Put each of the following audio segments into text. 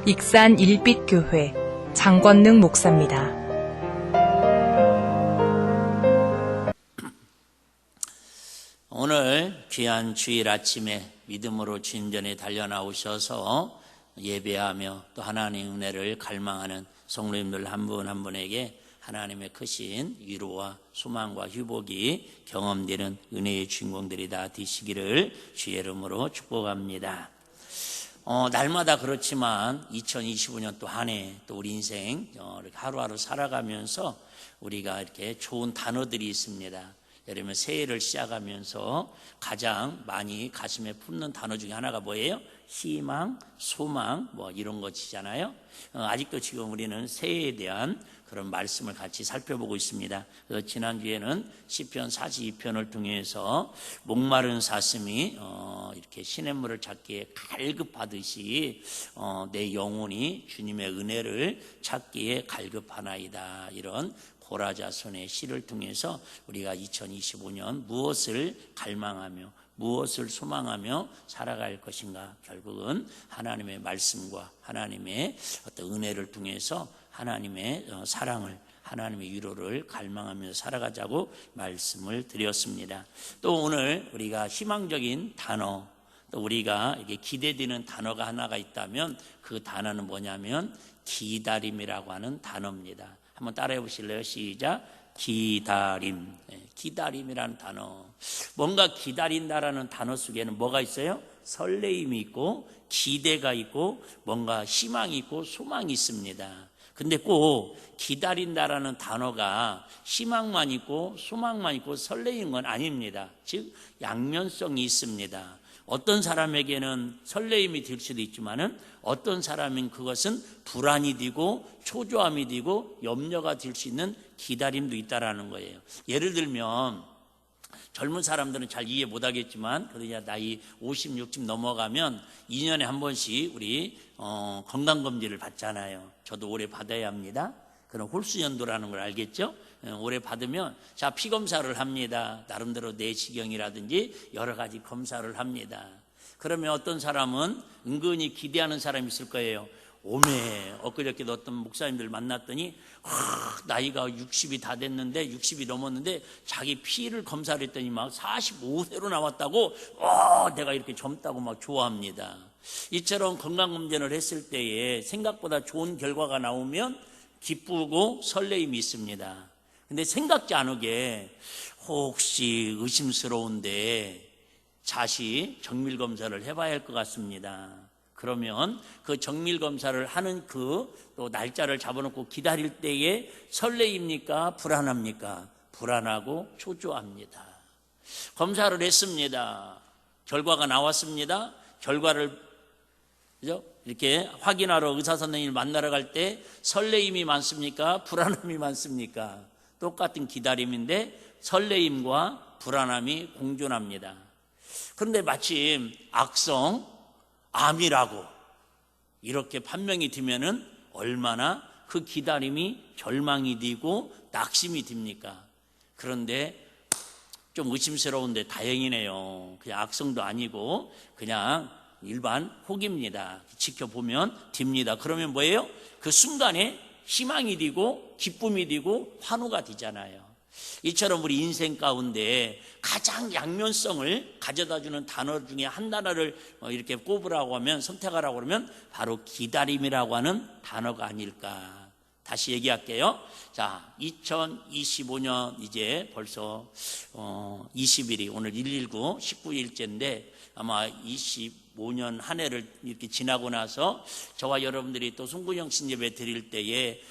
익산 일빛교회 장권능 목사입니다. 오늘 귀한 주일 아침에 믿음으로 주님 전에 달려나오셔서 예배하며 또 하나님의 은혜를 갈망하는 성도님들 한 분 한 분에게 하나님의 크신 위로와 소망과 휴복이 경험되는 은혜의 주인공들이 다 되시기를 주의 이름으로 축복합니다. 날마다 그렇지만 2025년 또 한 해 또 우리 인생 이렇게 하루하루 살아가면서 우리가 이렇게 좋은 단어들이 있습니다. 예를 들면 새해를 시작하면서 가장 많이 가슴에 품는 단어 중에 하나가 뭐예요? 희망, 소망 뭐 이런 것이잖아요. 아직도 지금 우리는 새해에 대한 그런 말씀을 같이 살펴보고 있습니다. 그래서 지난주에는 시편 42편을 통해서 목마른 사슴이 이렇게 시냇물을 찾기에 갈급하듯이 내 영혼이 주님의 은혜를 찾기에 갈급하나이다. 이런 고라자손의 시를 통해서 우리가 2025년 무엇을 갈망하며 무엇을 소망하며 살아갈 것인가, 결국은 하나님의 말씀과 하나님의 어떤 은혜를 통해서 하나님의 사랑을, 하나님의 위로를 갈망하면서 살아가자고 말씀을 드렸습니다. 또 오늘 우리가 희망적인 단어, 또 우리가 이게 기대되는 단어가 하나가 있다면 그 단어는 뭐냐면 기다림이라고 하는 단어입니다. 한번 따라해 보실래요? 시작. 기다림. 기다림이라는 단어. 뭔가 기다린다라는 단어 속에는 뭐가 있어요? 설레임이 있고 기대가 있고 뭔가 희망이 있고 소망이 있습니다. 근데 꼭 기다린다라는 단어가 희망만 있고 소망만 있고 설레인 건 아닙니다. 즉 양면성이 있습니다. 어떤 사람에게는 설레임이 될 수도 있지만은 어떤 사람은 그것은 불안이 되고 초조함이 되고 염려가 될 수 있는 기다림도 있다라는 거예요. 예를 들면 젊은 사람들은 잘 이해 못하겠지만 그래야 나이 50, 60 넘어가면 2년에 한 번씩 우리 건강검진을 받잖아요. 저도 올해 받아야 합니다. 그런 홀수연도라는 걸 알겠죠? 올해 받으면 자 피검사를 합니다. 나름대로 내시경이라든지 여러 가지 검사를 합니다. 그러면 어떤 사람은 은근히 기대하는 사람이 있을 거예요. 오메 엊그저께도 어떤 목사님들 만났더니 나이가 60이 다 됐는데 60이 넘었는데 자기 피를 검사를 했더니 막 45세로 나왔다고 내가 이렇게 젊다고 막 좋아합니다. 이처럼 건강검진을 했을 때에 생각보다 좋은 결과가 나오면 기쁘고 설레임이 있습니다. 근데 생각지 않게 혹시 의심스러운데 다시 정밀검사를 해봐야 할 것 같습니다. 그러면 그 정밀검사를 하는 또 날짜를 잡아놓고 기다릴 때에 설레입니까? 불안합니까? 불안하고 초조합니다. 검사를 했습니다. 결과가 나왔습니다. 결과를 이렇게 확인하러 의사 선생님을 만나러 갈 때 설레임이 많습니까? 불안함이 많습니까? 똑같은 기다림인데 설레임과 불안함이 공존합니다. 그런데 마침 악성 암이라고 이렇게 판명이 되면은 얼마나 그 기다림이 절망이 되고 낙심이 됩니까? 그런데 좀 의심스러운데 다행이네요. 그냥 악성도 아니고 그냥 일반 혹입니다. 지켜보면 됩니다. 그러면 뭐예요? 그 순간에 희망이 되고 기쁨이 되고 환호가 되잖아요. 이처럼 우리 인생 가운데 가장 양면성을 가져다주는 단어 중에 한 단어를 이렇게 꼽으라고 하면, 선택하라고 하면 바로 기다림이라고 하는 단어가 아닐까. 다시 얘기할게요. 자, 2025년 이제 벌써 20일이 오늘 119 19일째인데 아마 25년 한 해를 이렇게 지나고 나서 저와 여러분들이 또 송구영 신예배 드릴 때에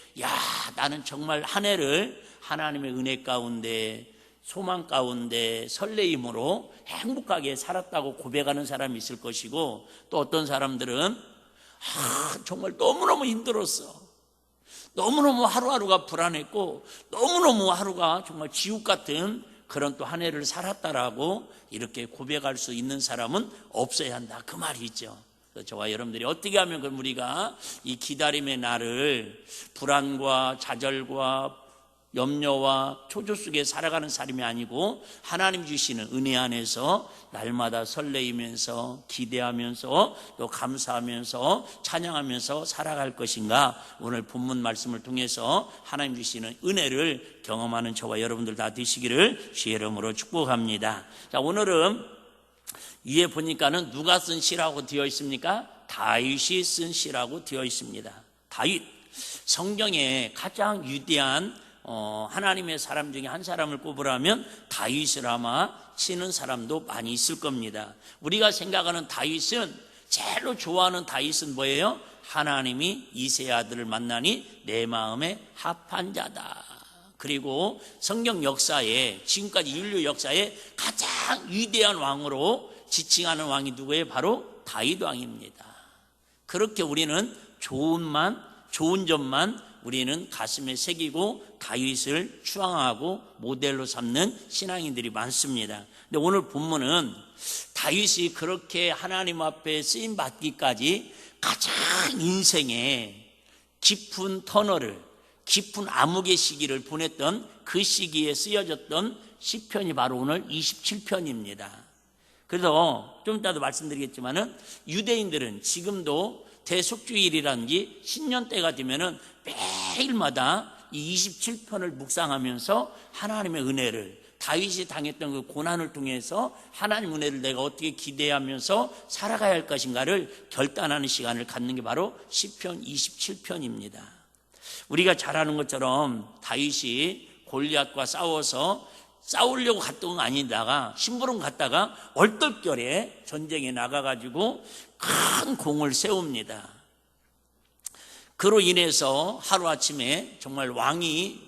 나는 정말 한 해를 하나님의 은혜 가운데 소망 가운데 설레임으로 행복하게 살았다고 고백하는 사람이 있을 것이고, 또 어떤 사람들은 정말 너무너무 힘들었어, 너무너무 하루하루가 불안했고 너무너무 하루가 정말 지옥 같은 그런 또 한 해를 살았다라고 이렇게 고백할 수 있는 사람은 없어야 한다, 그 말이죠. 저와 여러분들이 어떻게 하면 그럼 우리가 이 기다림의 날을 불안과 좌절과 염려와 초조 속에 살아가는 삶이 아니고 하나님 주시는 은혜 안에서 날마다 설레이면서 기대하면서 또 감사하면서 찬양하면서 살아갈 것인가, 오늘 본문 말씀을 통해서 하나님 주시는 은혜를 경험하는 저와 여러분들 다 되시기를 주의 이름으로 축복합니다. 자, 오늘은 위에 보니까는 누가 쓴 시라고 되어 있습니까? 다윗이 쓴 시라고 되어 있습니다. 다윗, 성경에 가장 위대한 하나님의 사람 중에 한 사람을 꼽으라면 다윗을 아마 치는 사람도 많이 있을 겁니다. 우리가 생각하는 다윗은, 제일로 좋아하는 다윗은 뭐예요? 하나님이 이새의 아들을 만나니 내 마음에 합한 자다. 그리고 성경 역사에, 지금까지 인류 역사에 가장 위대한 왕으로 지칭하는 왕이 누구예요? 바로 다윗 왕입니다. 그렇게 우리는 좋은 점만 우리는 가슴에 새기고 다윗을 추앙하고 모델로 삼는 신앙인들이 많습니다. 근데 오늘 본문은 다윗이 그렇게 하나님 앞에 쓰임 받기까지 가장 인생의 깊은 터널을, 깊은 암흑의 시기를 보냈던 그 시기에 쓰여졌던 시편이 바로 오늘 27편입니다. 그래서 좀 이따도 말씀드리겠지만은 유대인들은 지금도 대속주일이라든지 신년 때가 되면은 매일마다 이 27편을 묵상하면서 하나님의 은혜를, 다윗이 당했던 그 고난을 통해서 하나님 은혜를 내가 어떻게 기대하면서 살아가야 할 것인가를 결단하는 시간을 갖는 게 바로 시편 27편입니다. 우리가 잘 아는 것처럼 다윗이 골리앗과 싸우려고 갔던 건 아니다가 심부름 갔다가 얼떨결에 전쟁에 나가가지고 큰 공을 세웁니다. 그로 인해서 하루아침에 정말 왕이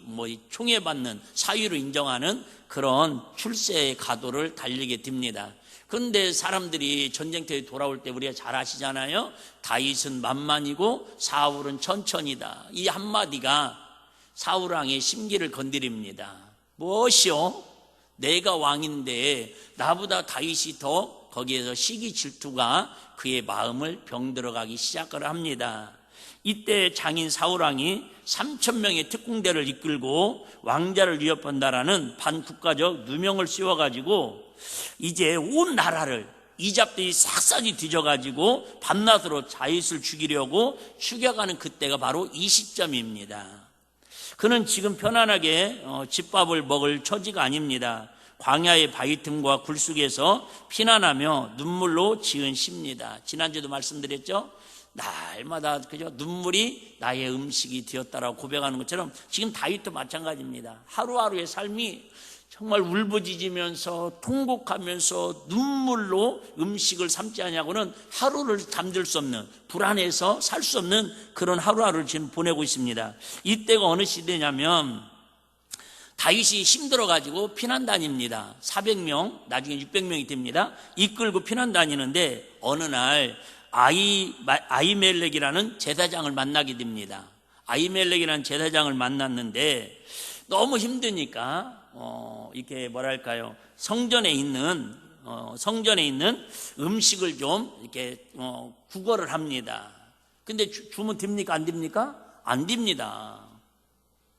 총애받는 사위로 인정하는 그런 출세의 가도를 달리게 됩니다. 그런데 사람들이 전쟁터에 돌아올 때 우리가 잘 아시잖아요. 다윗은 만만이고 사울은 천천이다. 이 한마디가 사울왕의 심기를 건드립니다. 무엇이요? 내가 왕인데 나보다 다윗이 더, 거기에서 시기 질투가 그의 마음을 병들어가기 시작을 합니다. 이때 장인 사울왕이 3,000명의 특공대를 이끌고 왕자를 위협한다라는 반국가적 누명을 씌워가지고 이제 온 나라를 이잡들이 싹싹이 뒤져가지고 밤낮으로 다윗을 죽이려고 추격하는 그때가 바로 이 시점입니다. 그는 지금 편안하게 집밥을 먹을 처지가 아닙니다. 광야의 바위 틈과 굴속에서 피난하며 눈물로 지은 시입니다. 지난주에도 말씀드렸죠. 날마다 그저 눈물이 나의 음식이 되었다라고 고백하는 것처럼 지금 다윗도 마찬가지입니다. 하루하루의 삶이 정말 울부짖으면서 통곡하면서 눈물로 음식을 삼지 않냐고는 하루를 잠들 수 없는, 불안해서 살 수 없는 그런 하루하루를 지금 보내고 있습니다. 이때가 어느 시대냐면 다윗이 힘들어가지고 피난 다닙니다. 400명, 나중에 600명이 됩니다. 이끌고 피난 다니는데 어느 날 아히멜렉이라는 제사장을 만나게 됩니다. 아히멜렉이라는 제사장을 만났는데 너무 힘드니까 이렇게 뭐랄까요, 성전에 있는 음식을 좀 이렇게 구걸을 합니다. 근데 주면 됩니까? 안 됩니까? 안 됩니다.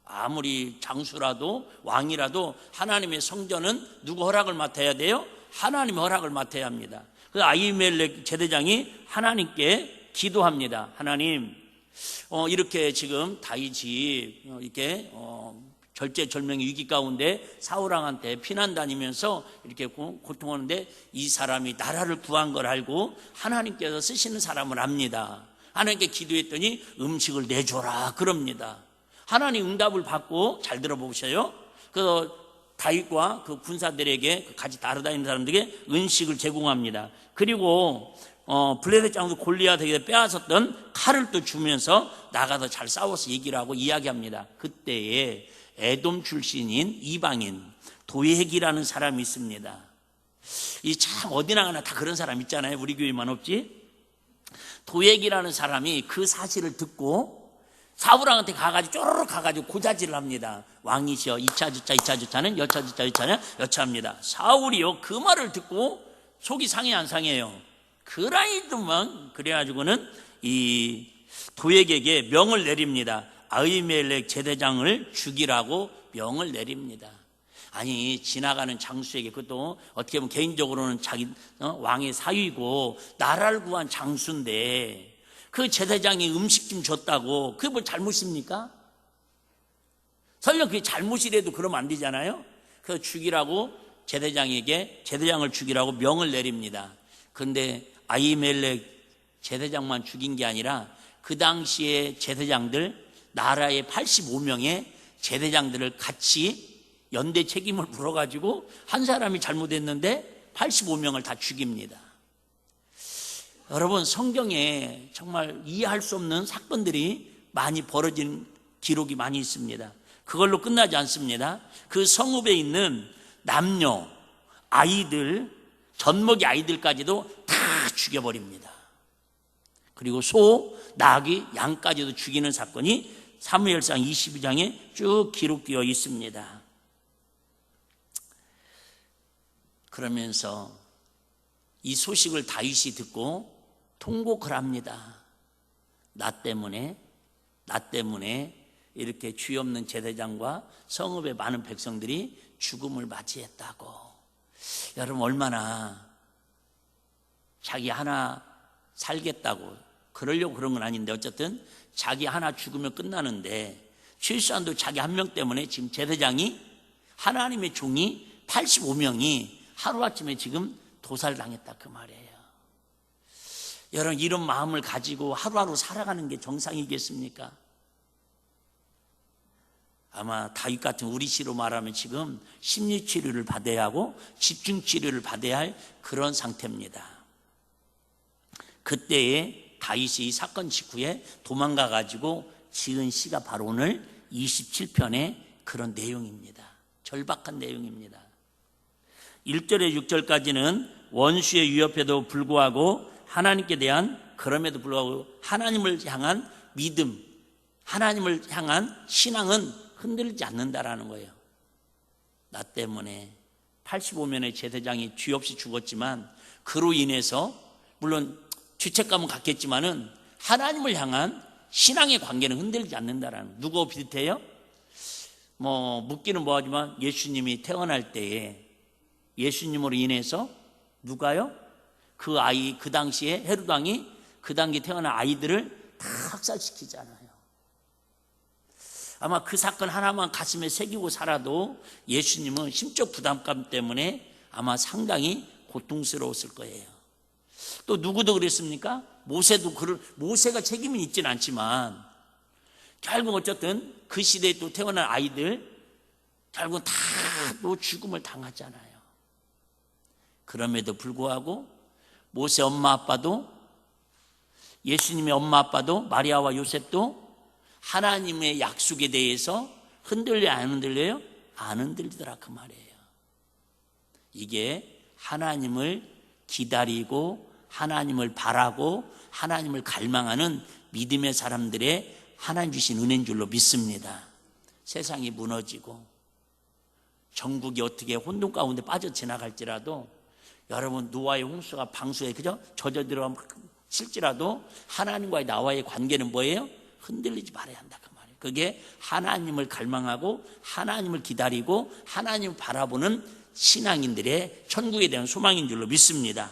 아무리 장수라도 왕이라도 하나님의 성전은 누구 허락을 맡아야 돼요? 하나님의 허락을 맡아야 합니다. 그래서 아히멜렉 제사장이 하나님께 기도합니다. 하나님, 이렇게 지금 다윗이 이렇게 절제절명의 위기 가운데 사울왕한테 피난 다니면서 이렇게 고통하는데 이 사람이 나라를 구한 걸 알고 하나님께서 쓰시는 사람을 압니다. 하나님께 기도했더니 음식을 내줘라 그럽니다. 하나님 응답을 받고, 잘 들어보셔요. 그래서 다윗과 그 군사들에게, 같이 따라다니는 사람들에게 음식을 제공합니다. 그리고 블레셋 장수 골리앗에게 빼앗았던 칼을 또 주면서 나가서 잘 싸워서 얘기를 하고 이야기합니다. 그때에 에돔 출신인 이방인 도액이라는 사람이 있습니다. 이 참 어디나 가나 다 그런 사람 있잖아요. 우리 교회만 없지. 도액이라는 사람이 그 사실을 듣고 사울왕한테 쪼르륵 가가지고 고자질을 합니다. 왕이시여, 2차 주차는 여차 주차는 여차합니다. 사울이요, 그 말을 듣고 속이 상해 안 상해요? 그래가지고는 이 도액에게 명을 내립니다. 아히멜렉 제사장을 죽이라고 명을 내립니다. 아니, 지나가는 장수에게, 그것도 어떻게 보면 개인적으로는 자기 왕의 사위고 나라를 구한 장수인데 그 제사장이 음식 좀 줬다고 그게 뭐 잘못입니까? 설령 그게 잘못이라도 그러면 안 되잖아요. 그래서 죽이라고 제사장을 죽이라고 명을 내립니다. 그런데 아히멜렉 제사장만 죽인 게 아니라 그 당시에 제사장들, 나라의 85명의 제사장들을 같이 연대 책임을 물어가지고 한 사람이 잘못했는데 85명을 다 죽입니다. 여러분, 성경에 정말 이해할 수 없는 사건들이 많이 벌어진 기록이 많이 있습니다. 그걸로 끝나지 않습니다. 그 성읍에 있는 남녀, 아이들, 젖먹이 아이들까지도 다 죽여버립니다. 그리고 소, 나귀, 양까지도 죽이는 사건이 사무엘상 22장에 쭉 기록되어 있습니다. 그러면서 이 소식을 다윗이 듣고 통곡을 합니다. 나 때문에 이렇게 죄 없는 제사장과 성읍의 많은 백성들이 죽음을 맞이했다고. 여러분, 얼마나 자기 하나 살겠다고 그러려고 그런 건 아닌데 어쨌든 자기 하나 죽으면 끝나는데 최소한도 자기 한 명 때문에 지금 제사장이, 하나님의 종이 85명이 하루아침에 지금 도살당했다, 그 말이에요. 여러분, 이런 마음을 가지고 하루하루 살아가는 게 정상이겠습니까? 아마 다윗 같은 우리 시로 말하면 지금 심리치료를 받아야 하고 집중치료를 받아야 할 그런 상태입니다. 그때에 다윗이 이 사건 직후에 도망가 가지고 지은 시가 바로 오늘 27편의 그런 내용입니다. 절박한 내용입니다. 1절에 6절까지는 원수의 위협에도 불구하고 하나님께 대한, 그럼에도 불구하고 하나님을 향한 믿음, 하나님을 향한 신앙은 흔들리지 않는다라는 거예요. 나 때문에 85명의 제사장이 죄 없이 죽었지만 그로 인해서 물론 죄책감은 갖겠지만은 하나님을 향한 신앙의 관계는 흔들리지 않는다라는. 누구 비슷해요? 묻기는 뭐하지만 예수님이 태어날 때에 예수님으로 인해서 누가요? 그 아이, 그 당시에 헤롯 왕이 그 당시에 태어난 아이들을 다 학살시키잖아요. 아마 그 사건 하나만 가슴에 새기고 살아도 예수님은 심적 부담감 때문에 아마 상당히 고통스러웠을 거예요. 또 누구도 그랬습니까? 모세가 책임은 있지는 않지만 결국 어쨌든 그 시대에 또 태어난 아이들 결국은 다 또 죽음을 당하잖아요. 그럼에도 불구하고 모세 엄마 아빠도, 예수님의 엄마 아빠도, 마리아와 요셉도 하나님의 약속에 대해서 흔들려 안 흔들려요? 안 흔들리더라, 그 말이에요. 이게 하나님을 기다리고 하나님을 바라고 하나님을 갈망하는 믿음의 사람들의 하나님 주신 은혜인 줄로 믿습니다. 세상이 무너지고 전국이 어떻게 혼돈 가운데 빠져 지나갈지라도, 여러분 노아의 홍수가 방수에 그죠? 젖어 들어가면 실지라도 하나님과의 나와의 관계는 뭐예요? 흔들리지 말아야 한다, 그 말이에요. 그게 하나님을 갈망하고 하나님을 기다리고 하나님을 바라보는 신앙인들의 천국에 대한 소망인 줄로 믿습니다.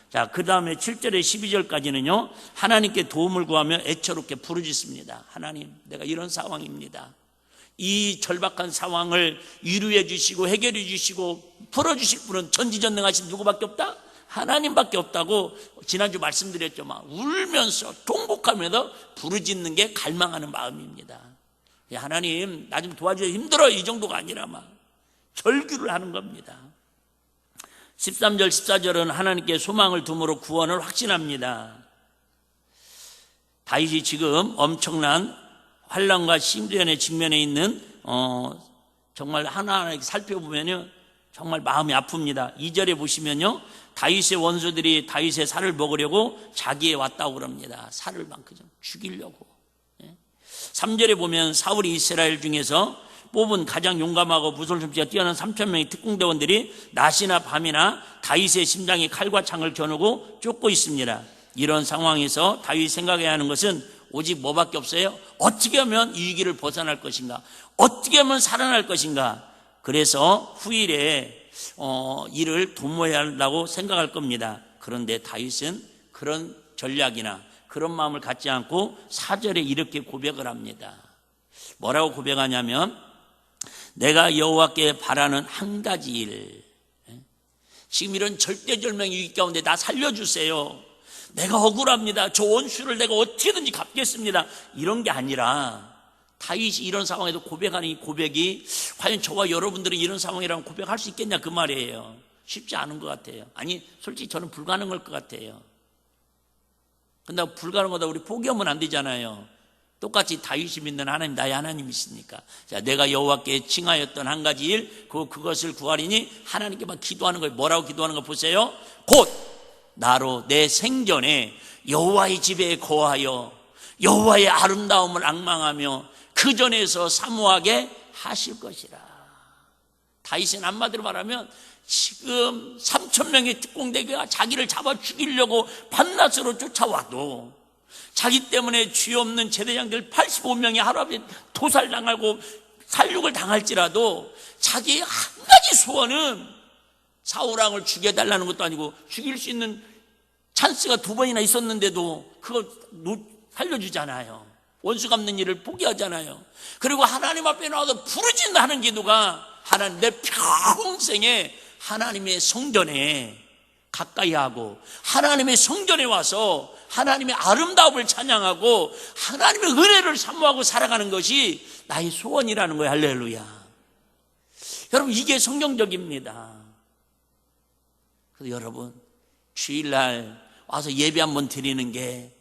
자, 그 다음에 7절에 12절까지는요, 하나님께 도움을 구하며 애처롭게 부르짖습니다. 하나님, 내가 이런 상황입니다. 이 절박한 상황을 위로해 주시고 해결해 주시고 풀어주실 분은 전지전능하신 누구밖에 없다? 하나님밖에 없다고 지난주 말씀드렸죠. 막 울면서 통곡하면서 부르짖는 게 갈망하는 마음입니다. 하나님, 나 좀 도와줘야 힘들어, 이 정도가 아니라 막 절규를 하는 겁니다. 13절 14절은 하나님께 소망을 둠으로 구원을 확신합니다. 다윗이 지금 엄청난 환난과 심전에 직면해 있는 정말 하나하나 살펴보면요, 정말 마음이 아픕니다. 2절에 보시면요, 다윗의 원수들이 다윗의 살을 먹으려고 자기에 왔다고 그럽니다. 살을 막 그저 죽이려고. 3절에 보면 사울이 이스라엘 중에서 뽑은 가장 용감하고 무술솜씨가 뛰어난 3,000명의 특공대원들이 낮이나 밤이나 다윗의 심장에 칼과 창을 겨누고 쫓고 있습니다. 이런 상황에서 다윗이 생각해야 하는 것은 오직 뭐밖에 없어요? 어떻게 하면 이 위기를 벗어날 것인가? 어떻게 하면 살아날 것인가? 그래서 후일에 이를 도모해야 한다고 생각할 겁니다. 그런데 다윗은 그런 전략이나 그런 마음을 갖지 않고 4절에 이렇게 고백을 합니다. 뭐라고 고백하냐면 내가 여호와께 바라는 한 가지 일, 지금 이런 절대절명 위기 가운데 나 살려주세요. 내가 억울합니다. 저 원수를 내가 어떻게든지 갚겠습니다. 이런 게 아니라 다윗이 이런 상황에도 고백하는 이 고백이 과연 저와 여러분들은 이런 상황이라면 고백할 수 있겠냐 그 말이에요. 쉽지 않은 것 같아요. 아니 솔직히 저는 불가능할 것 같아요. 근데 불가능하다 우리 포기하면 안 되잖아요. 똑같이 다윗이 믿는 하나님 나의 하나님이시니까. 자, 내가 여호와께 칭하였던 한 가지 일 그것을 구하리니 하나님께만 기도하는 거예요. 뭐라고 기도하는 거 보세요. 곧 나로 내 생전에 여호와의 집에 거하여 여호와의 아름다움을 앙망하며 그 전에서 사모하게 하실 것이라. 다윗은 한마디로 말하면 지금 3,000명의 특공대가 자기를 잡아 죽이려고 밤낮으로 쫓아와도 자기 때문에 죄 없는 제대장들 85명이 하루아침에 도살당하고 살육을 당할지라도 자기의 한 가지 소원은 사울왕을 죽여달라는 것도 아니고 죽일 수 있는 찬스가 2번이나 있었는데도 그걸 살려주잖아요. 원수 갚는 일을 포기하잖아요. 그리고 하나님 앞에 나와서 부르짖는다 하는 기도가 하나님 내 평생에 하나님의 성전에 가까이 하고 하나님의 성전에 와서 하나님의 아름다움을 찬양하고 하나님의 은혜를 사모하고 살아가는 것이 나의 소원이라는 거예요. 할렐루야. 여러분 이게 성경적입니다. 그래서 여러분 주일날 와서 예배 한번 드리는 게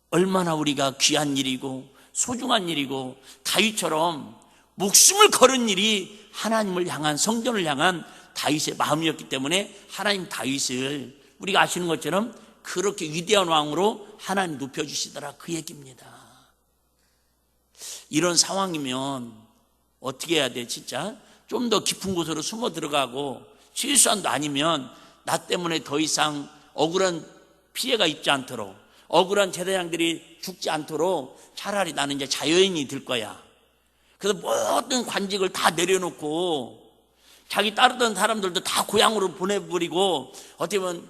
얼마나 우리가 귀한 일이고 소중한 일이고 다윗처럼 목숨을 걸은 일이 하나님을 향한 성전을 향한 다윗의 마음이었기 때문에 하나님 다윗을 우리가 아시는 것처럼 그렇게 위대한 왕으로 하나님 높여주시더라 그 얘기입니다. 이런 상황이면 어떻게 해야 돼? 진짜 좀 더 깊은 곳으로 숨어 들어가고 실수한도 아니면 나 때문에 더 이상 억울한 피해가 입지 않도록 억울한 제사장들이 죽지 않도록 차라리 나는 이제 자여인이 될 거야. 그래서 모든 관직을 다 내려놓고 자기 따르던 사람들도 다 고향으로 보내버리고 어떻게 보면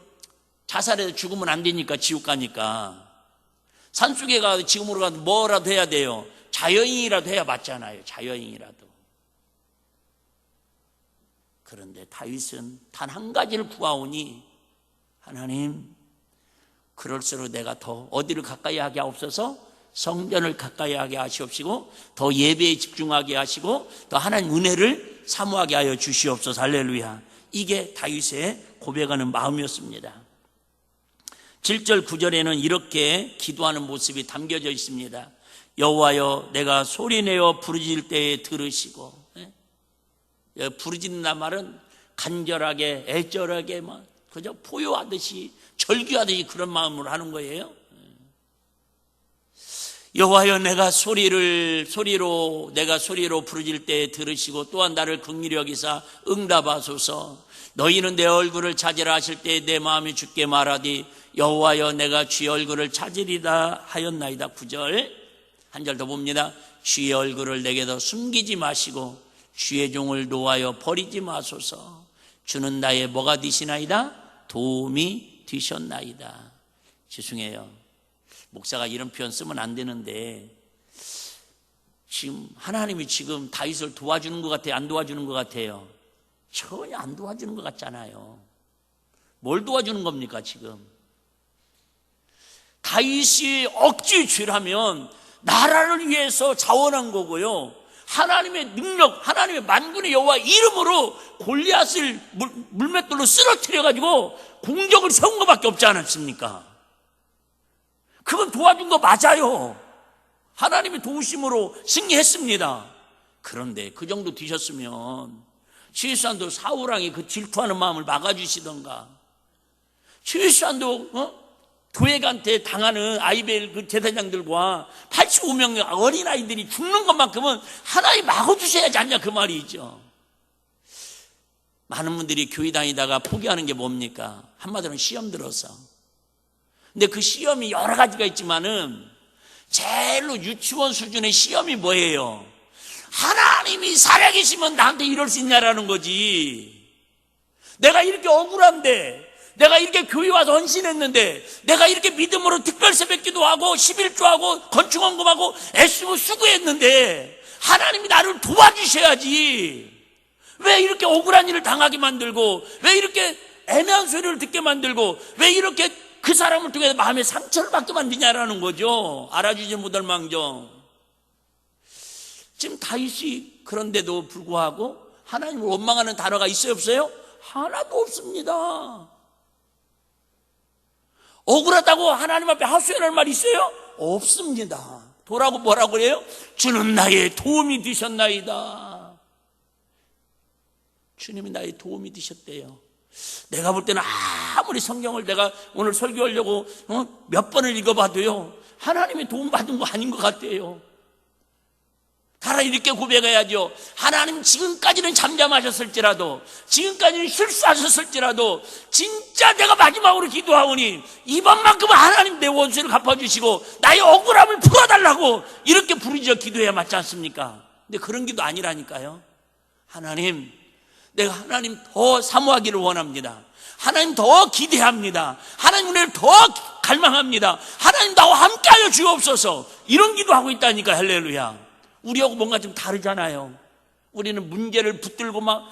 자살해서 죽으면 안 되니까 지옥 가니까 산속에 가서 지금으로 가서 뭐라도 해야 돼요. 자여인이라도 해야 맞잖아요. 자여인이라도. 그런데 다윗은 단 한 가지를 구하오니 하나님 그럴수록 내가 더 어디를 가까이 하게 하옵소서 성전을 가까이 하게 하시옵시고 더 예배에 집중하게 하시고 더 하나님 은혜를 사모하게 하여 주시옵소서. 할렐루야. 이게 다윗의 고백하는 마음이었습니다. 7절 9절에는 이렇게 기도하는 모습이 담겨져 있습니다. 여호와여 내가 소리내어 부르짖을 때에 들으시고. 부르짖는단 말은 간절하게 애절하게 막 그저 포효하듯이 절규하듯이 그런 마음으로 하는 거예요. 여호와여 내가 소리로 부르짖을 때에 들으시고 또한 나를 긍휼히 여기사 응답하소서. 너희는 내 얼굴을 찾으라 하실 때에 내 마음이 주께 말하디 여호와여 내가 주의 얼굴을 찾으리다 하였나이다. 9절 한 절 더 봅니다. 주의 얼굴을 내게도 숨기지 마시고 주의 종을 노하여 버리지 마소서. 주는 나의 뭐가 되시나이다? 도움이 되셨나이다. 죄송해요. 목사가 이런 표현 쓰면 안 되는데 지금 하나님이 지금 다윗을 도와주는 것 같아요? 안 도와주는 것 같아요? 전혀 안 도와주는 것 같잖아요. 뭘 도와주는 겁니까 지금? 다윗이 억지 죄라면 나라를 위해서 자원한 거고요. 하나님의 능력, 하나님의 만군의 여호와 이름으로 골리앗을 물맷돌로 쓰러뜨려가지고 공적을 세운 것밖에 없지 않았습니까? 그건 도와준 거 맞아요. 하나님의 도우심으로 승리했습니다. 그런데 그 정도 되셨으면 최소한도 사울왕이 그 질투하는 마음을 막아주시던가 최소한도 도액한테 당하는 아이벨 그 제사장들과 85명의 어린아이들이 죽는 것만큼은 하나님 막아주셔야지 않냐 그 말이죠. 많은 분들이 교회 다니다가 포기하는 게 뭡니까? 한마디로 시험 들어서. 근데 그 시험이 여러 가지가 있지만은 제일로 유치원 수준의 시험이 뭐예요? 하나님이 살아계시면 나한테 이럴 수 있냐라는 거지. 내가 이렇게 억울한데, 내가 이렇게 교회 와서 헌신했는데, 내가 이렇게 믿음으로 특별새벽기도 하고 11조하고 건축원금하고 애쓰고 수고했는데 하나님이 나를 도와주셔야지. 왜 이렇게 억울한 일을 당하게 만들고, 왜 이렇게 애매한 소리를 듣게 만들고, 왜 이렇게 그 사람을 통해서 마음에 상처를 받게 만드냐라는 거죠. 알아주지 못할 망정. 지금 다윗이 그런데도 불구하고 하나님을 원망하는 단어가 있어요, 없어요? 하나도 없습니다. 억울하다고 하나님 앞에 하소연할 말 있어요? 없습니다. 도라고 뭐라고 그래요? 주는 나의 도움이 되셨나이다. 주님이 나의 도움이 되셨대요. 내가 볼 때는 아무리 성경을 내가 오늘 설교하려고 몇 번을 읽어봐도요, 하나님의 도움 받은 거 아닌 것 같아요. 차라리 이렇게 고백해야죠. 하나님, 지금까지는 잠잠하셨을지라도, 지금까지는 실수하셨을지라도 진짜 내가 마지막으로 기도하오니 이번만큼은 하나님 내 원수를 갚아주시고 나의 억울함을 풀어달라고 이렇게 부르짖어 기도해야 맞지 않습니까? 근데 그런 기도 아니라니까요. 하나님, 내가 하나님 더 사모하기를 원합니다. 하나님 더 기대합니다. 하나님 은혜를 더 갈망합니다. 하나님 나와 함께하여 주옵소서. 이런 기도하고 있다니까. 할렐루야. 우리하고 뭔가 좀 다르잖아요. 우리는 문제를 붙들고 막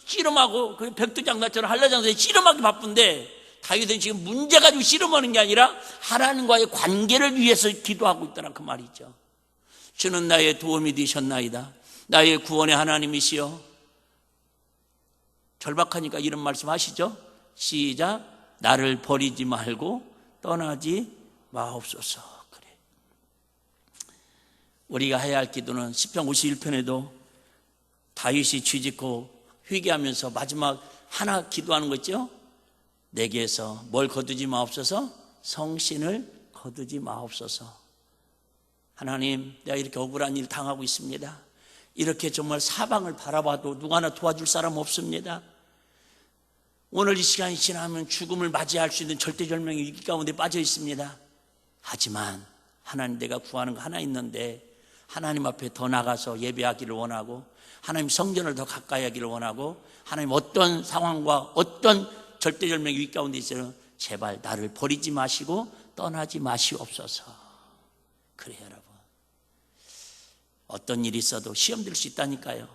씨름하고 그 백두장사처럼 한라장사에 씨름하기 바쁜데, 다윗은 지금 문제 가지고 씨름하는 게 아니라 하나님과의 관계를 위해서 기도하고 있다는 그 말이죠. 주는 나의 도움이 되셨나이다. 나의 구원의 하나님이시여. 절박하니까 이런 말씀 하시죠. 시작. 나를 버리지 말고 떠나지 마옵소서. 그래. 우리가 해야 할 기도는 시편 51편에도 다윗이 쥐짓고 회개하면서 마지막 하나 기도하는 거 있죠. 내게서 뭘 거두지 마옵소서? 성신을 거두지 마옵소서. 하나님, 내가 이렇게 억울한 일 당하고 있습니다. 이렇게 정말 사방을 바라봐도 누가 하나 도와줄 사람 없습니다. 오늘 이 시간이 지나면 죽음을 맞이할 수 있는 절대절명의 위기 가운데 빠져 있습니다. 하지만 하나님, 내가 구하는 거 하나 있는데 하나님 앞에 더 나가서 예배하기를 원하고, 하나님 성전을 더 가까이 하기를 원하고, 하나님 어떤 상황과 어떤 절대절명의 위기 가운데 있어도 제발 나를 버리지 마시고 떠나지 마시옵소서. 그래요, 여러분. 어떤 일이 있어도 시험 들 수 있다니까요.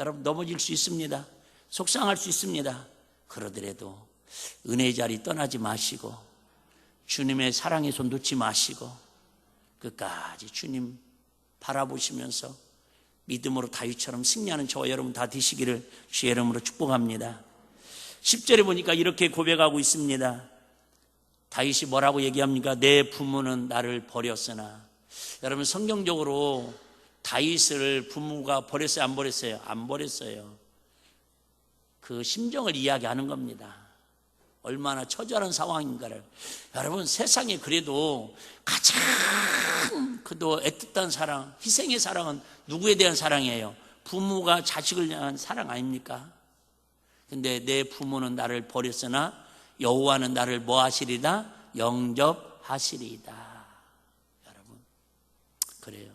여러분, 넘어질 수 있습니다. 속상할 수 있습니다. 그러더라도 은혜의 자리 떠나지 마시고 주님의 사랑의 손 놓지 마시고 끝까지 주님 바라보시면서 믿음으로 다윗처럼 승리하는 저와 여러분 다 되시기를 주의 이름으로 축복합니다. 10절에 보니까 이렇게 고백하고 있습니다. 다윗이 뭐라고 얘기합니까? 내 부모는 나를 버렸으나. 여러분, 성경적으로 다윗을 부모가 버렸어요, 안 버렸어요? 안 버렸어요. 그 심정을 이야기하는 겁니다. 얼마나 처절한 상황인가를. 여러분, 세상에 그래도 가장 그도 애틋한 사랑, 희생의 사랑은 누구에 대한 사랑이에요? 부모가 자식을 향한 사랑 아닙니까? 근데 내 부모는 나를 버렸으나 여호와는 나를 뭐 하시리다? 영접하시리다. 여러분, 그래요.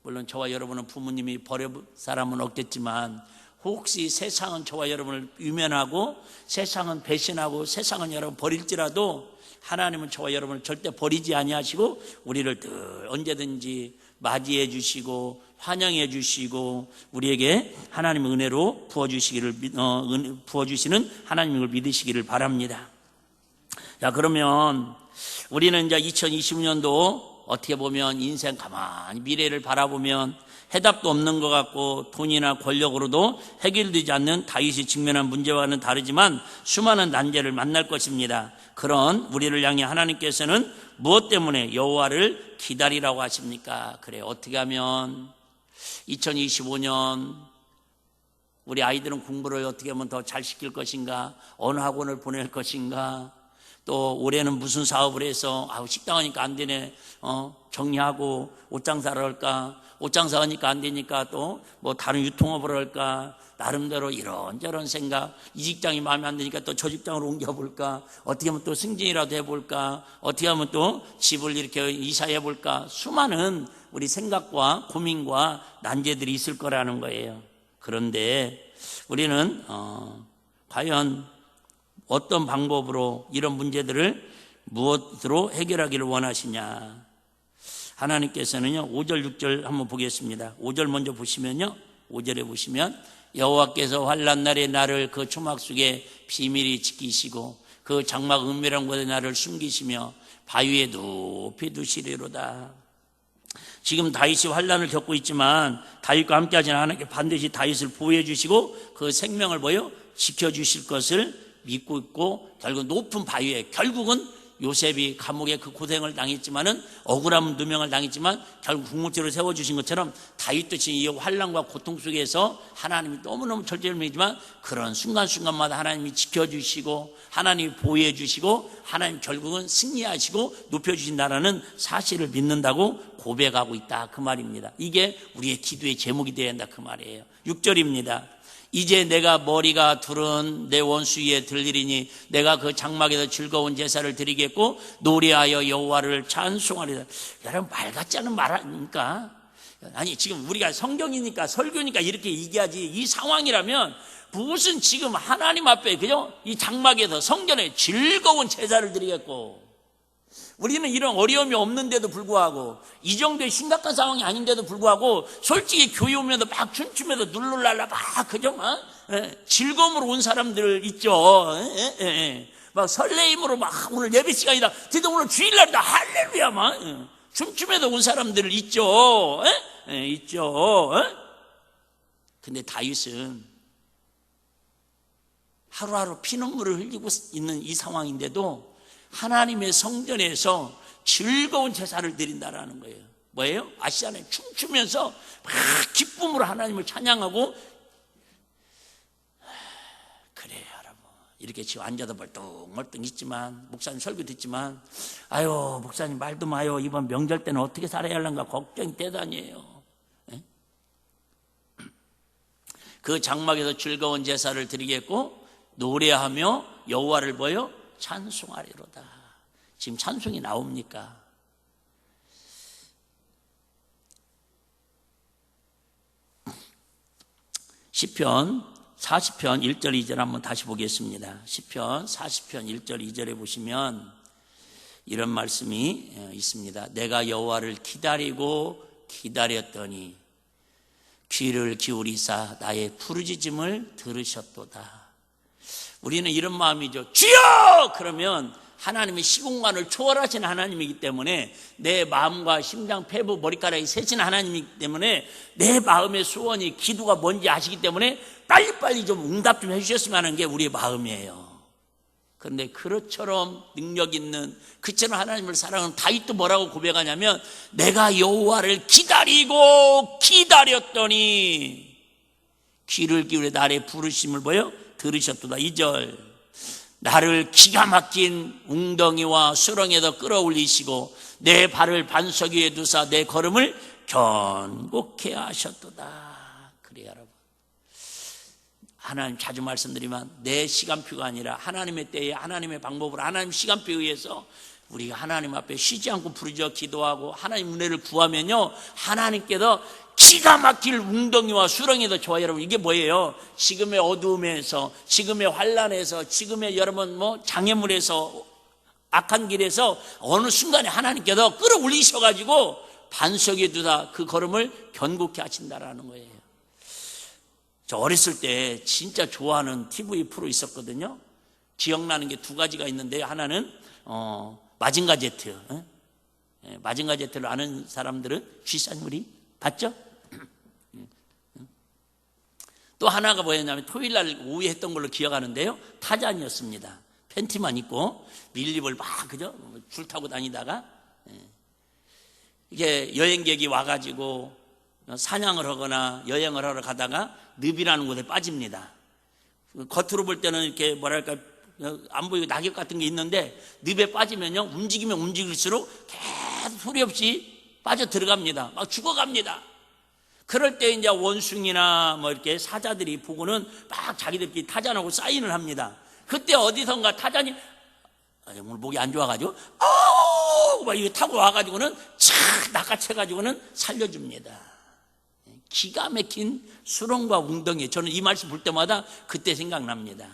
물론 저와 여러분은 부모님이 버릴 사람은 없겠지만, 혹시 세상은 저와 여러분을 유면하고 세상은 배신하고 세상은 여러분 버릴지라도 하나님은 저와 여러분을 절대 버리지 아니하시고 우리를 늘 언제든지 맞이해 주시고 환영해 주시고 우리에게 하나님의 은혜로 부어주시는 하나님을 믿으시기를 바랍니다. 자, 그러면 우리는 이제 2020년도 어떻게 보면 인생 가만히 미래를 바라보면 해답도 없는 것 같고 돈이나 권력으로도 해결되지 않는 다윗이 직면한 문제와는 다르지만 수많은 난제를 만날 것입니다. 그런 우리를 향해 하나님께서는 무엇 때문에 여호와를 기다리라고 하십니까? 그래, 어떻게 하면 2025년 우리 아이들은 공부를 어떻게 하면 더 잘 시킬 것인가? 어느 학원을 보낼 것인가? 또 올해는 무슨 사업을 해서 식당 하니까 안 되네, 정리하고 옷 장사를 할까, 옷 장사하니까 안 되니까 또 뭐 다른 유통업을 할까, 나름대로 이런저런 생각, 이 직장이 마음에 안 드니까 또 저 직장으로 옮겨볼까, 어떻게 하면 또 승진이라도 해볼까, 어떻게 하면 또 집을 이렇게 이사해볼까, 수많은 우리 생각과 고민과 난제들이 있을 거라는 거예요. 그런데 우리는 과연 어떤 방법으로 이런 문제들을 무엇으로 해결하기를 원하시냐. 하나님께서는요, 5절 6절 한번 보겠습니다. 5절 먼저 보시면요, 5절에 보시면 여호와께서 환난 날에 나를 그 초막 속에 비밀히 지키시고 그 장막 은밀한 곳에 나를 숨기시며 바위에 높이 두시리로다. 지금 다윗이 환난을 겪고 있지만 다윗과 함께하지는 하나님께 반드시 다윗을 보호해 주시고 그 생명을 지켜주실 것을 믿고 있고, 결국 높은 바위에, 결국은 요셉이 감옥에 그 고생을 당했지만은, 억울한 누명을 당했지만 결국 궁극지로 세워주신 것처럼 다윗도 지금 이 환난과 고통 속에서 하나님이 너무너무 절제를매지만 그런 순간순간마다 하나님이 지켜주시고 하나님이 보호해 주시고 하나님 결국은 승리하시고 높여주신다는 사실을 믿는다고 고백하고 있다, 그 말입니다. 이게 우리의 기도의 제목이 되어야 한다, 그 말이에요. 6절입니다. 이제 내가 머리가 둘은 내 원수 위에 들리리니 내가 그 장막에서 즐거운 제사를 드리겠고 노래하여 여호와를 찬송하리라. 여러분, 말 같지 않은 말 아닙니까? 아니, 지금 우리가 성경이니까 설교니까 이렇게 얘기하지, 이 상황이라면 무슨 지금 하나님 앞에 그죠? 이 장막에서 성전에 즐거운 제사를 드리겠고, 우리는 이런 어려움이 없는데도 불구하고, 이 정도의 심각한 상황이 아닌데도 불구하고 솔직히 교회 오면서 막 춤추면서 눌룰랄라 막 그죠? 즐거움으로 온 사람들 있죠. 막 설레임으로 막 오늘 예배 시간이다, 드디어 오늘 주일날이다, 할렐루야 막 춤추면서 온 사람들 있죠. 있죠. 근데 다윗은 하루하루 피눈물을 흘리고 있는 이 상황인데도 하나님의 성전에서 즐거운 제사를 드린다라는 거예요. 뭐예요? 아시잖아요. 춤추면서 막 기쁨으로 하나님을 찬양하고. 그래요, 여러분. 이렇게 지금 앉아도 멀뚱멀뚱 있지만, 목사님 설교 듣지만, 아유, 목사님 말도 마요, 이번 명절 때는 어떻게 살아야 할란가 걱정이 대단해요. 그 장막에서 즐거운 제사를 드리겠고 노래하며 여호와를 찬송하리로다. 지금 찬송이 나옵니까? 시편 40편 1절 2절 한번 다시 보겠습니다. 시편 40편 1절 2절에 보시면 이런 말씀이 있습니다. 내가 여호와를 기다리고 기다렸더니 귀를 기울이사 나의 부르짖음을 들으셨도다. 우리는 이런 마음이죠. 주여! 그러면 하나님의 시공간을 초월하신 하나님이기 때문에, 내 마음과 심장, 폐부, 머리카락이 세신 하나님이기 때문에 내 마음의 소원이, 기도가 뭔지 아시기 때문에 빨리빨리 좀 응답 좀 해주셨으면 하는 게 우리의 마음이에요. 그런데 그처럼 능력 있는, 그처럼 하나님을 사랑하는 다윗도 뭐라고 고백하냐면, 내가 여호와를 기다리고 기다렸더니 귀를 기울여 나의 부르심을 들으셨도다. 2절, 나를 기가 막힌 웅덩이와 수렁에서 끌어올리시고 내 발을 반석 위에 두사 내 걸음을 견고케 하셨도다. 그래요, 여러분. 하나님 자주 말씀드리면 내 시간표가 아니라 하나님의 때에 하나님의 방법으로 하나님 시간표에 의해서 우리가 하나님 앞에 쉬지 않고 부르짖어 기도하고 하나님 은혜를 구하면요, 하나님께서 기가 막힐 웅덩이와 수렁에서 좋아요. 여러분, 이게 뭐예요? 지금의 어두움에서, 지금의 환란에서, 지금의 여러분 장애물에서, 악한 길에서 어느 순간에 하나님께서 끌어올리셔가지고 반석에 두다 그 걸음을 견고케 하신다라는 거예요. 저 어렸을 때 진짜 좋아하는 TV 프로 있었거든요. 기억나는 게 두 가지가 있는데, 하나는 마징가 제트. 마징가 제트를 아는 사람들은 쥐산물이 봤죠? 또 하나가 뭐였냐면 토요일날 오후에 했던 걸로 기억하는데요, 타잔이었습니다. 팬티만 입고 밀립을 막 그죠? 줄 타고 다니다가 이게 여행객이 와가지고 사냥을 하거나 여행을 하러 가다가 늪이라는 곳에 빠집니다. 겉으로 볼 때는 이렇게 뭐랄까 안 보이고 낙엽 같은 게 있는데 늪에 빠지면요 움직이면 움직일수록 계속 소리 없이 빠져 들어갑니다. 막 죽어갑니다. 그럴 때 이제 원숭이나 뭐 이렇게 사자들이 보고는 막 자기들끼리 타잔하고 사인을 합니다. 그때 어디선가 타잔이 오늘 목이 안 좋아가지고 막 이거 타고 와가지고는 착 낚아채가지고는 살려줍니다. 기가 막힌 수렁과 웅덩이. 저는 이 말씀 볼 때마다 그때 생각납니다.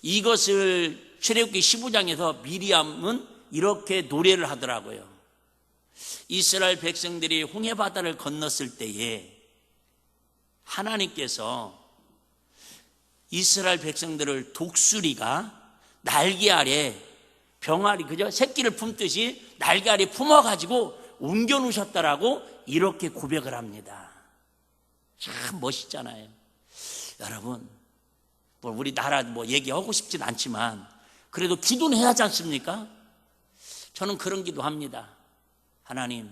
이것을 출애굽기 15장에서 미리암은 이렇게 노래를 하더라고요. 이스라엘 백성들이 홍해바다를 건넜을 때에 하나님께서 이스라엘 백성들을 독수리가 날개 아래 병아리, 그죠? 새끼를 품듯이 날개 아래 품어가지고 옮겨 놓으셨다라고 이렇게 고백을 합니다. 참 멋있잖아요. 여러분, 뭐 우리나라 뭐 얘기하고 싶진 않지만 그래도 기도는 해야 하지 않습니까? 저는 그런 기도합니다. 하나님,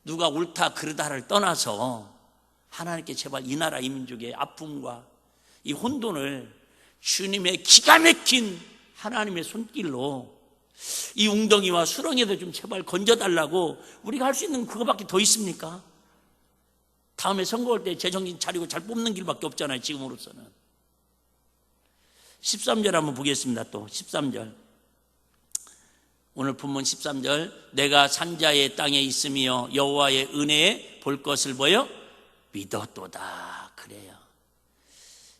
누가 옳다 그르다를 떠나서 하나님께 제발 이 나라 이 민족의 아픔과 이 혼돈을 주님의 기가 막힌 하나님의 손길로 이 웅덩이와 수렁에도 좀 제발 건져달라고 우리가 할 수 있는 그거밖에 더 있습니까? 다음에 선거 올 때 제정신 차리고 잘 뽑는 길밖에 없잖아요. 지금으로서는. 13절 한번 보겠습니다. 또 13절, 오늘 본문 13절, 내가 산자의 땅에 있으며 여호와의 은혜에 볼 것을 보여 믿었도다. 그래요.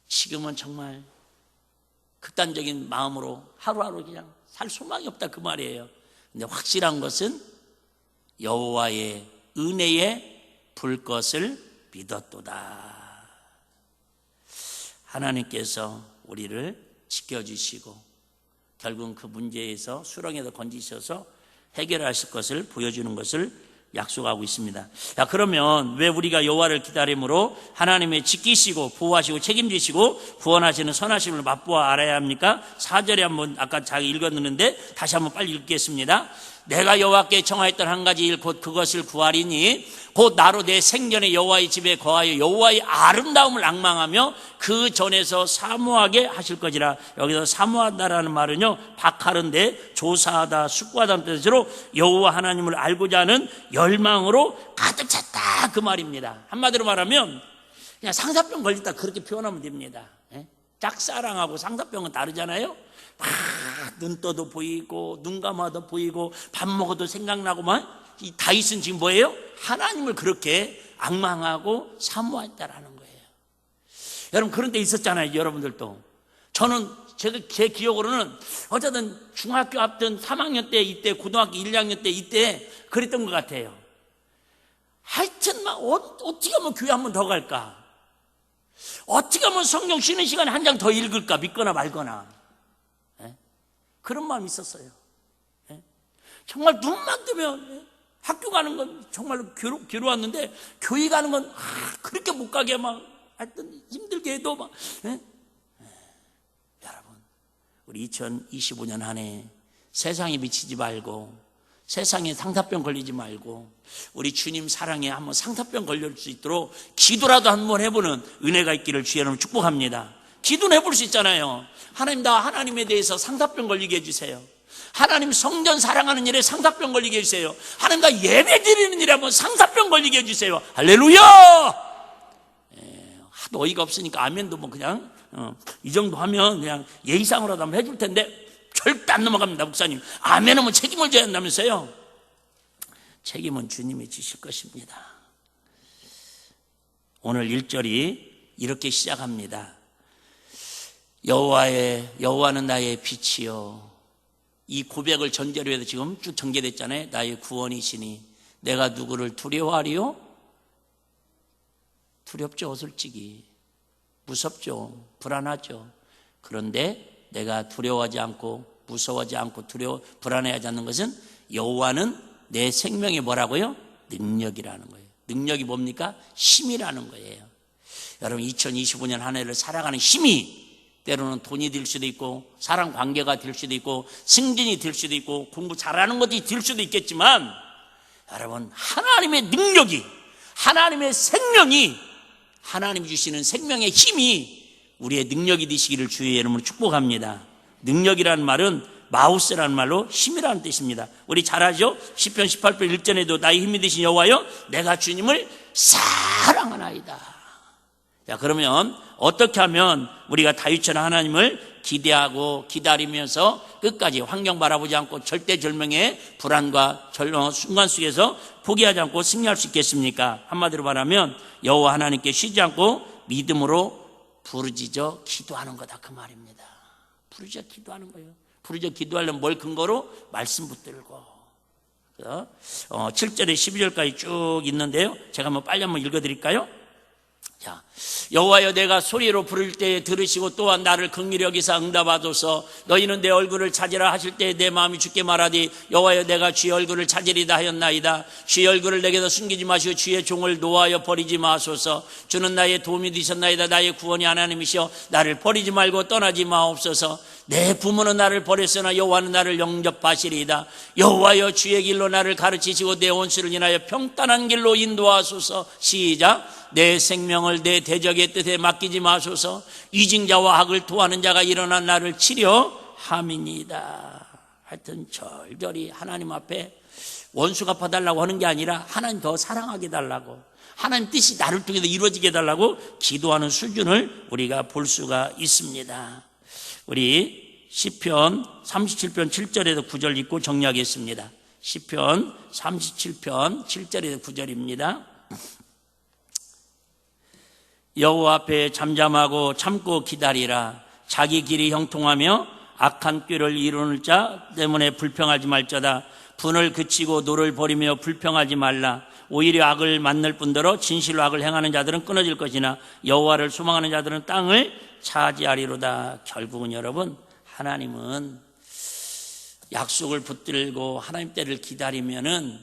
지금은 정말 극단적인 마음으로 하루하루 그냥 살 소망이 없다 그 말이에요. 근데 확실한 것은 여호와의 은혜에 볼 것을 믿었도다. 하나님께서 우리를 지켜주시고 결국은 그 문제에서 수렁에서 건지셔서 해결하실 것을 보여주는 것을 약속하고 있습니다. 자, 그러면 왜 우리가 여호와를 기다림으로 하나님의 지키시고 보호하시고 책임지시고 구원하시는 선하심을 맛보아 알아야 합니까? 4절에 한번 아까 잘 읽었는데 다시 한번 빨리 읽겠습니다. 내가 여호와께 청하였던 한 가지 일 곧 그것을 구하리니 곧 나로 내 생전에 여호와의 집에 거하여 여호와의 아름다움을 앙망하며 그 전에서 사모하게 하실 것이라. 여기서 사모하다라는 말은요 박하는데 조사하다 숙고하다는 뜻으로 여호와 하나님을 알고자 하는 열망으로 가득 찼다 그 말입니다. 한마디로 말하면 그냥 상사병 걸렸다 그렇게 표현하면 됩니다. 짝사랑하고 상사병은 다르잖아요. 막 눈 떠도 보이고 눈 감아도 보이고 밥 먹어도 생각나고만 이 다윗은 지금 뭐예요? 하나님을 그렇게 앙망하고 사모했다라는 거예요. 여러분 그런 데 있었잖아요. 여러분들도. 저는 제 기억으로는 어쨌든 중학교 앞둔 3학년 때 이때 고등학교 1, 2학년 때 이때 그랬던 것 같아요. 하여튼 막 어떻게 하면 교회 한 번 더 갈까? 어떻게 하면 성경 쉬는 시간에 한 장 더 읽을까? 믿거나 말거나. 그런 마음이 있었어요. 정말 눈만 뜨면 학교 가는 건 정말로 괴로웠는데 교회 가는 건 그렇게 못 가게 막 하여튼 힘들게 해도 막 여러분 우리 2025년 한 해 세상에 미치지 말고 세상에 상사병 걸리지 말고 우리 주님 사랑에 한번 상사병 걸릴 수 있도록 기도라도 한번 해보는 은혜가 있기를 주의 이름으로 축복합니다. 기도는 해볼 수 있잖아요. 하나님, 나 하나님에 대해서 상사병 걸리게 해주세요. 하나님 성전 사랑하는 일에 상사병 걸리게 해주세요. 하나님, 나 예배 드리는 일에 한번 상사병 걸리게 해주세요. 할렐루야! 하도 어이가 없으니까 아멘도 뭐 그냥 이 정도 하면 그냥 예의상으로도 한번 해줄 텐데 절대 안 넘어갑니다. 목사님, 아멘은 뭐 책임을 져야 한다면서요. 책임은 주님이 지실 것입니다. 오늘 1절이 이렇게 시작합니다. 여호와는 나의 빛이요. 이 고백을 전제로 해서 지금 쭉 전개됐잖아요. 나의 구원이시니 내가 누구를 두려워하리요? 두렵죠. 솔직히 무섭죠. 불안하죠. 그런데 내가 두려워하지 않고 무서워하지 않고 불안해하지 않는 것은 여호와는 내 생명의 뭐라고요? 능력이라는 거예요. 능력이 뭡니까? 힘이라는 거예요. 여러분 2025년 한 해를 살아가는 힘이 때로는 돈이 될 수도 있고 사람 관계가 될 수도 있고 승진이 될 수도 있고 공부 잘하는 것이 될 수도 있겠지만 여러분 하나님의 능력이 하나님의 생명이 하나님이 주시는 생명의 힘이 우리의 능력이 되시기를 주의 이름으로 축복합니다. 능력이라는 말은 마우스라는 말로 힘이라는 뜻입니다. 우리 잘 알죠? 시편 18편 1절에도 나의 힘이 되신 여호와여 내가 주님을 사랑하나이다. 자, 그러면 어떻게 하면 우리가 다윗처럼 하나님을 기대하고 기다리면서 끝까지 환경 바라보지 않고 절대절명의 불안과 순간 속에서 포기하지 않고 승리할 수 있겠습니까? 한마디로 말하면 여호와 하나님께 쉬지 않고 믿음으로 부르짖어 기도하는 거다, 그 말입니다. 부르짖어 기도하는 거예요. 부르짖어 기도하려면 뭘 근거로? 말씀 붙들고. 7절에 12절까지 쭉 있는데요, 제가 빨리 한번 읽어드릴까요? 자, 여호와여 내가 소리로 부를 때에 들으시고 또한 나를 긍휼히 여기사 응답하소서. 너희는 내 얼굴을 찾으라 하실 때에 내 마음이 주께 말하디 여호와여 내가 주의 얼굴을 찾으리다 하였나이다. 주의 얼굴을 내게서 숨기지 마시고 주의 종을 노하여 버리지 마소서. 주는 나의 도움이 되셨나이다. 나의 구원이 하나님이시여 나를 버리지 말고 떠나지 마옵소서. 내 부모는 나를 버렸으나 여호와는 나를 영접하시리이다. 여호와여 주의 길로 나를 가르치시고 내 원수를 인하여 평탄한 길로 인도하소서. 시작. 내 생명을 내 대적의 뜻에 맡기지 마소서. 위증자와 악을 토하는 자가 일어나 나를 치려 함이니이다. 하여튼 절절히 하나님 앞에 원수 갚아달라고 하는 게 아니라 하나님 더 사랑하게 달라고, 하나님 뜻이 나를 통해서 이루어지게 해달라고 기도하는 수준을 우리가 볼 수가 있습니다. 우리 시편 37편 7절에서 9절 읽고 정리하겠습니다. 시편 37편 7절에서 9절입니다. 여호와 앞에 잠잠하고 참고 기다리라. 자기 길이 형통하며 악한 꾀를 이루는 자 때문에 불평하지 말자다. 분을 그치고 노를 버리며 불평하지 말라. 오히려 악을 만날 뿐더러 진실로 악을 행하는 자들은 끊어질 것이나 여호와를 소망하는 자들은 땅을 차지하리로다. 결국은 여러분, 하나님은 약속을 붙들고 하나님 때를 기다리면은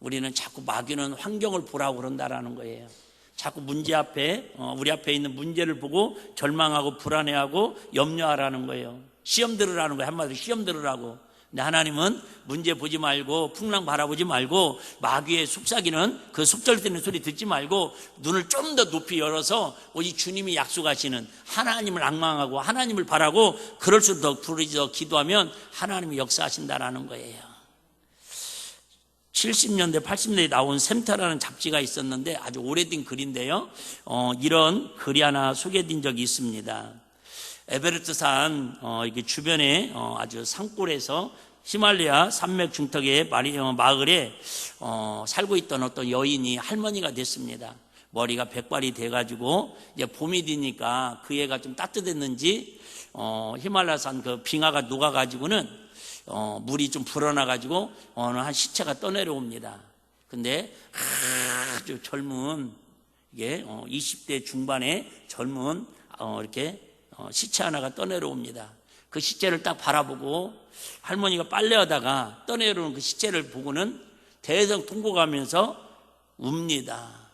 우리는 자꾸 마귀는 환경을 보라고 그런다라는 거예요. 자꾸 문제 앞에, 우리 앞에 있는 문제를 보고 절망하고 불안해하고 염려하라는 거예요. 시험 들으라는 거예요. 한마디로 시험 들으라고. 근데 하나님은 문제 보지 말고 풍랑 바라보지 말고 마귀의 속삭이는 그 속절되는 소리 듣지 말고 눈을 좀 더 높이 열어서 오직 주님이 약속하시는 하나님을 앙망하고 하나님을 바라고 그럴수록 더 부르짖어 기도하면 하나님이 역사하신다라는 거예요. 70년대 80년대에 나온 샘터라는 잡지가 있었는데 아주 오래된 글인데요, 이런 글이 하나 소개된 적이 있습니다. 에베레스트산 이게 주변에 아주 산골에서 히말라야 산맥 중턱의 마을에 살고 있던 어떤 여인이 할머니가 됐습니다. 머리가 백발이 돼가지고 이제 봄이 되니까 그 애가 좀 따뜻했는지 히말라야산 그 빙하가 녹아가지고는 물이 좀 불어나가지고 어느 한 시체가 떠내려옵니다. 근데 아주 젊은 이게 20대 중반의 젊은 이렇게 시체 하나가 떠내려옵니다. 그 시체를 딱 바라보고 할머니가 빨래하다가 떠내려오는 그 시체를 보고는 대성통곡하면서 웁니다.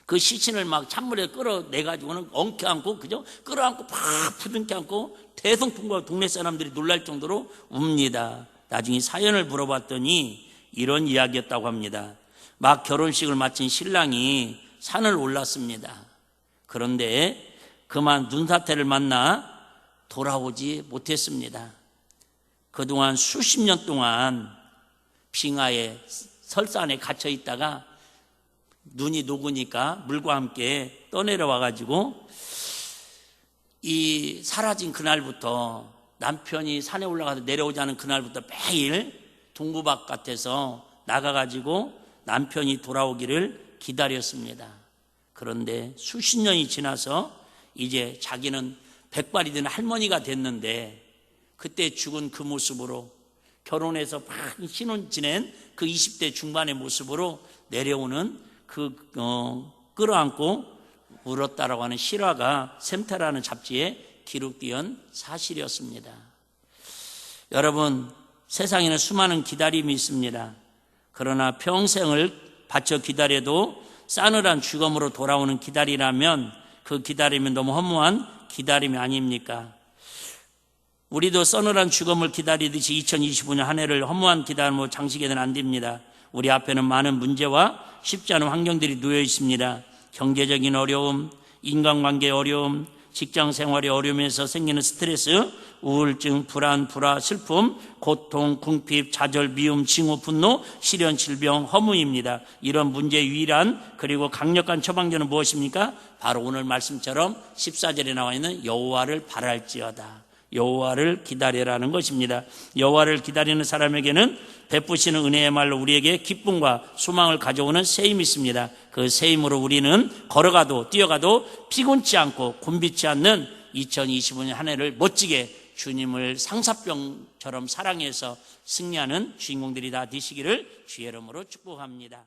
그 시신을 막 찬물에 끌어내가지고는 엉켜안고, 그죠? 끌어안고 팍 부둥켜 안고 대성통곡하고 동네 사람들이 놀랄 정도로 웁니다. 나중에 사연을 물어봤더니 이런 이야기였다고 합니다. 막 결혼식을 마친 신랑이 산을 올랐습니다. 그런데 그만 눈사태를 만나 돌아오지 못했습니다. 그동안 수십 년 동안 빙하에 설산에 갇혀 있다가 눈이 녹으니까 물과 함께 떠내려와가지고 이 사라진 그날부터 남편이 산에 올라가서 내려오지 않은 그날부터 매일 동부 바깥에서 나가가지고 남편이 돌아오기를 기다렸습니다. 그런데 수십 년이 지나서 이제 자기는 백발이 된 할머니가 됐는데 그때 죽은 그 모습으로 결혼해서 막 신혼 지낸 그 20대 중반의 모습으로 내려오는 끌어안고 울었다라고 하는 실화가 샘터라는 잡지에 기록된 사실이었습니다. 여러분, 세상에는 수많은 기다림이 있습니다. 그러나 평생을 바쳐 기다려도 싸늘한 죽음으로 돌아오는 기다리라면 그 기다림은 너무 허무한 기다림이 아닙니까? 우리도 서늘한 죽음을 기다리듯이 2025년 한 해를 허무한 기다림으로 장식해서는 안 됩니다. 우리 앞에는 많은 문제와 쉽지 않은 환경들이 놓여 있습니다. 경제적인 어려움, 인간관계의 어려움, 직장 생활의 어려움에서 생기는 스트레스, 우울증, 불안, 불화, 슬픔, 고통, 궁핍, 좌절, 미움, 징후, 분노, 시련, 질병, 허무입니다. 이런 문제의 유일한 그리고 강력한 처방전은 무엇입니까? 바로 오늘 말씀처럼 14절에 나와 있는 여호와를 바랄지어다. 여호와를 기다리라는 것입니다. 여호와를 기다리는 사람에게는 베푸시는 은혜의 말로 우리에게 기쁨과 소망을 가져오는 새 힘이 있습니다. 그 새 힘으로 우리는 걸어가도 뛰어가도 피곤치 않고 곤비치 않는 2025년 한 해를 멋지게 주님을 상사병처럼 사랑해서 승리하는 주인공들이 다 되시기를 주의 이름으로 축복합니다.